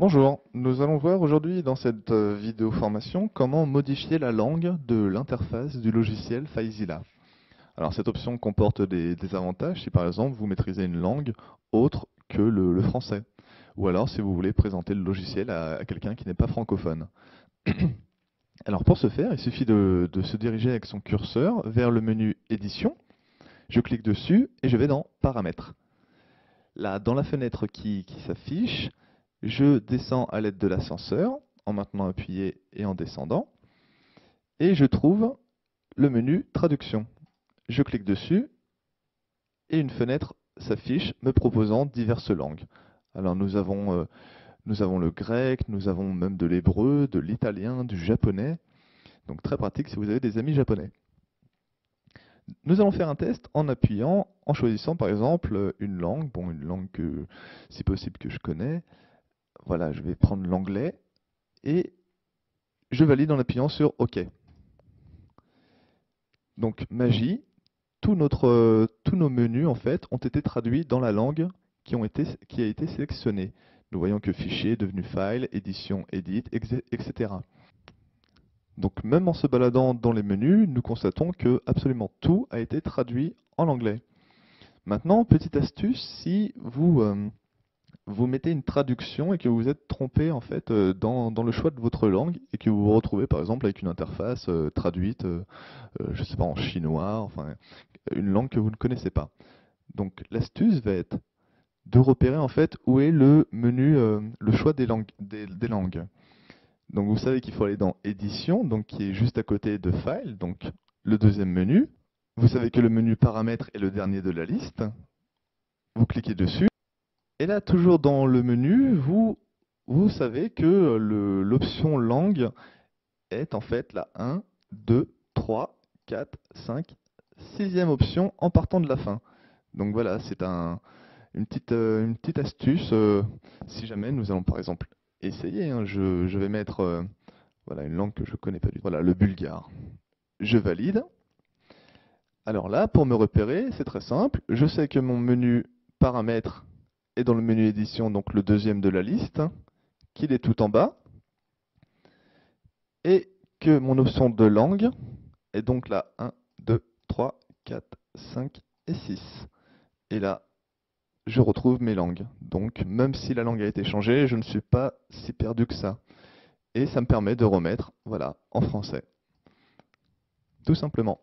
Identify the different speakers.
Speaker 1: Bonjour, nous allons voir aujourd'hui dans cette vidéo formation comment modifier la langue de l'interface du logiciel FileZilla. Alors cette option comporte des avantages si par exemple vous maîtrisez une langue autre que le français, ou alors si vous voulez présenter le logiciel à quelqu'un qui n'est pas francophone. Alors pour ce faire, il suffit de se diriger avec son curseur vers le menu Édition, je clique dessus et je vais dans Paramètres. Là, dans la fenêtre qui s'affiche, je descends à l'aide de l'ascenseur, en maintenant appuyé et en descendant, et je trouve le menu Traduction. Je clique dessus, et une fenêtre s'affiche me proposant diverses langues. Alors nous avons le grec, nous avons même de l'hébreu, de l'italien, du japonais, donc très pratique si vous avez des amis japonais. Nous allons faire un test en appuyant, en choisissant par exemple une langue, une langue que, si possible que je connais. Voilà, je vais prendre l'anglais et je valide en appuyant sur OK. Donc magie, tous nos menus en fait ont été traduits dans la langue qui a été sélectionnée. Nous voyons que fichier est devenu file, édition, edit, etc. Donc même en se baladant dans les menus, nous constatons que absolument tout a été traduit en anglais. Maintenant, petite astuce, si vous mettez une traduction et que vous vous êtes trompé en fait dans le choix de votre langue et que vous vous retrouvez par exemple avec une interface traduite, je sais pas, en chinois, enfin une langue que vous ne connaissez pas. Donc l'astuce va être de repérer en fait où est le menu, le choix des langues. Donc vous savez qu'il faut aller dans Édition, donc qui est juste à côté de File, donc le deuxième menu. Vous savez que le menu Paramètres est le dernier de la liste. Vous cliquez dessus. Et là, toujours dans le menu, vous savez que l'option langue est en fait la 1, 2, 3, 4, 5, sixième option en partant de la fin. Donc voilà, c'est une petite astuce. Si jamais nous allons par exemple essayer, hein, je vais mettre voilà, une langue que je connais pas du tout. Voilà, le bulgare. Je valide. Alors là, pour me repérer, c'est très simple. Je sais que mon menu paramètres est dans le menu édition, donc le deuxième de la liste, qu'il est tout en bas, et que mon option de langue est donc là 1, 2, 3, 4, 5 et 6. Et là, je retrouve mes langues. Donc même si la langue a été changée, je ne suis pas si perdu que ça. Et ça me permet de remettre, voilà, en français. Tout simplement.